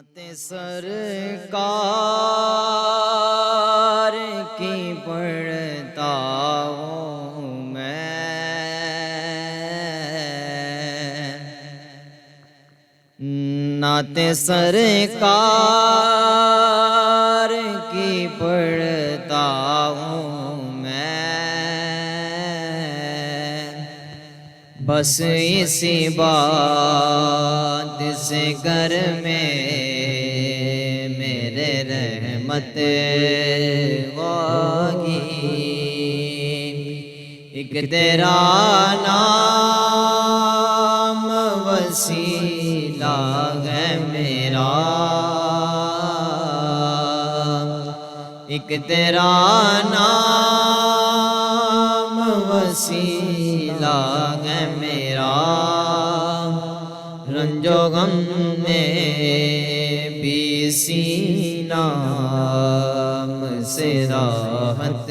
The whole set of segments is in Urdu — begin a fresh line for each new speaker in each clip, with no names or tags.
نعت سرکار کی پڑھتا ہوں میں، نعت سرکار کی پڑھتا ہوں میں، بس اسی بات سے گھر میں میرے رحمت ہوگی، ایک تیرا نام وسیلہ ہے میرا، ایک تیرا نام وسیلہ ہے میرا، رنج و غم میں بھی اسی نام سے راحت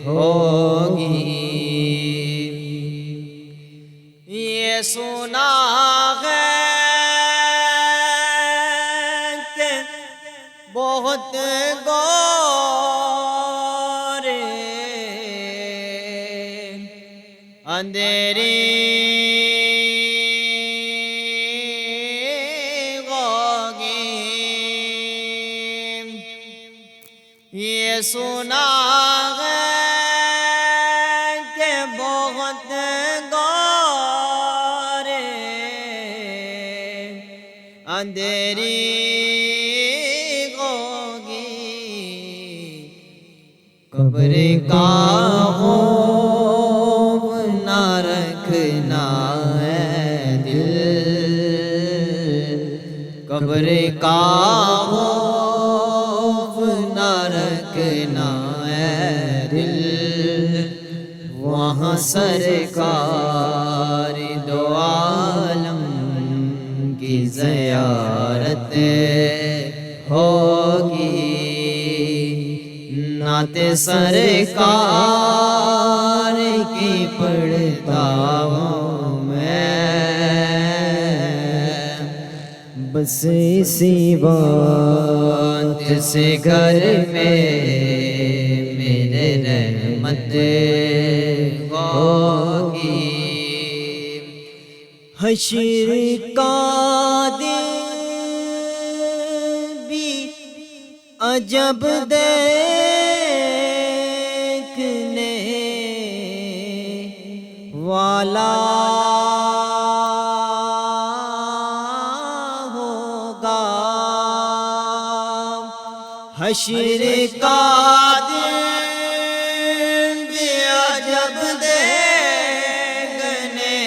ہوگی۔ یہ سنا ہے کہ بہت گورے اندھیری ہوگی، یہ سنا ہے کہ بہت گورے اندھیری ہوگی، قبر کا خوف نہ رکھنا ہے دل، قبر کا خوف نہ رکھنا ہے دل، وہاں سرکار دو عالم کی زیارت ہوگی، نعت سرکار کی پڑھتا ہوں میں، بس اسی بات سے گھر میں میرے رحمت ہوگی۔ حشر کا دن بھی عجب دیکھنے والا ہوگا، حشر کا دن بھی عجب دیکھنے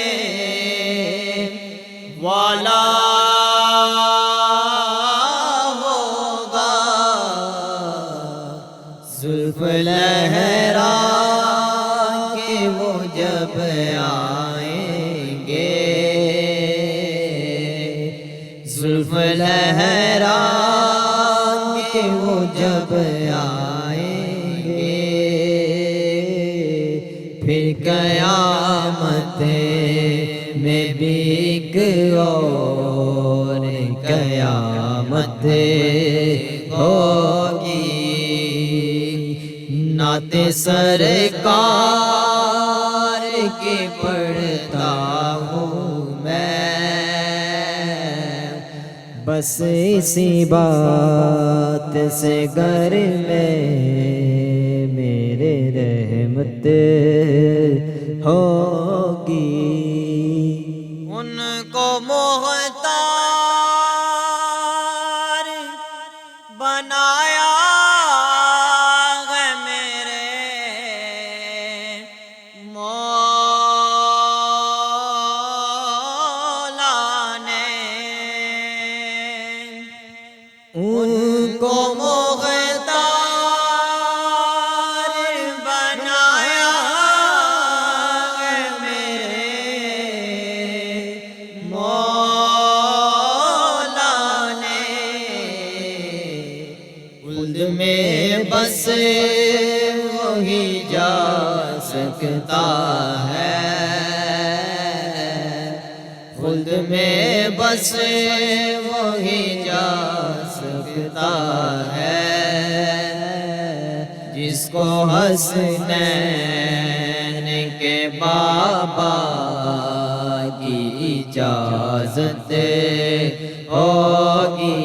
والا ہوگا، زلف لہرا کے وہ جب آئیں گے، زلف لہرا کہ وہ جب آئیں گے، پھر قیامت میں بھی ایک اور قیامت ہوگی، نعت سرکار کی پڑھتا ہوں میں، بس اسی بات سے گھر میں میرے رحمت ہوگی۔ ان کو مختار بنایا ہے میرے مولا نے، ان کو مختار بنایا ہے میرے مولا نے، خلد میں بس وہی جا سکتا ہے، خلد میں بس وہی حسنین کے بابا کی اجازت ہوگی،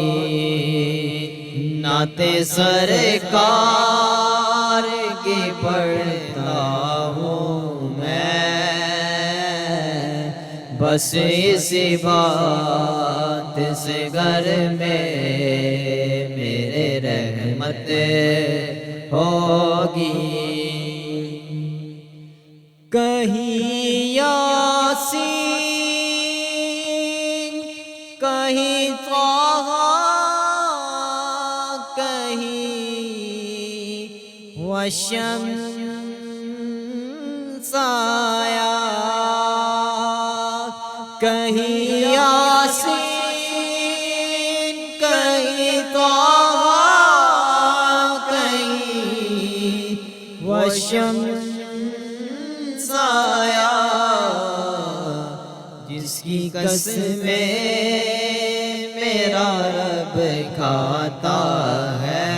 نعت سرکار کی پڑھتا ہوں میں، بس اسی بات سے گھر میں میرے رحمت ہوگی۔ کہیں یاسین، کہیں طٰہٰ، کہیں والشمس آیا، کہیں یاسین، کہیں طٰہٰ، کہیں والشمس آیا، جس کی قسمیں میرا رب کھاتا ہے،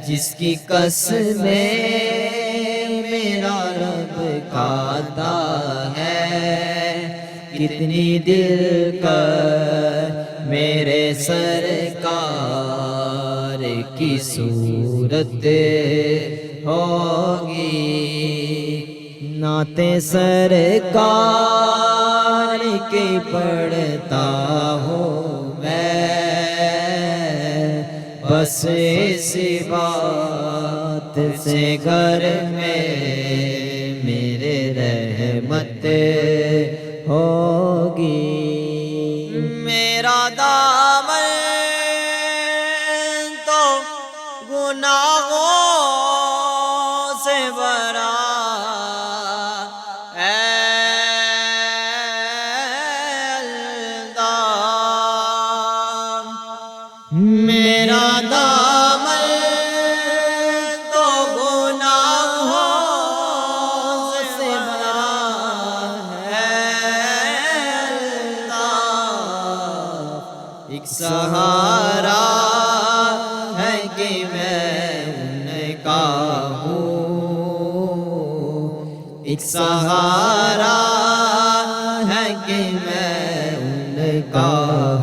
جس کی قسمیں میرا رب کھاتا ہے، کتنی دل کر میرے سرکار کی صورت ہوگی، نعت سرکار کی پڑھتا ہوں میں، بس اسی بات سے گھر میں میرے رحمت ہوگی۔ میرا دامن تو گناہوں سے بھرا ہے اللہ، میرا دامن تو گناہوں سے بھرا ہے اللہ، ایک سہارا ہے کہ میں ان کا ہوں، ایک سہارا ہے کہ میں ان کا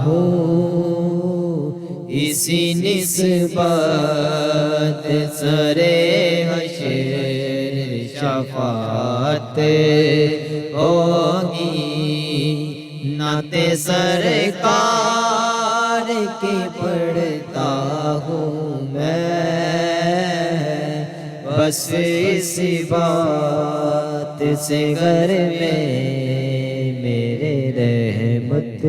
ہوں، اسی نسبت سرے حشر شفاعت ہوگی، نعت سرکار کی پڑھتا ہوں میں، بس اسی بات سے گھر میں میرے رحمت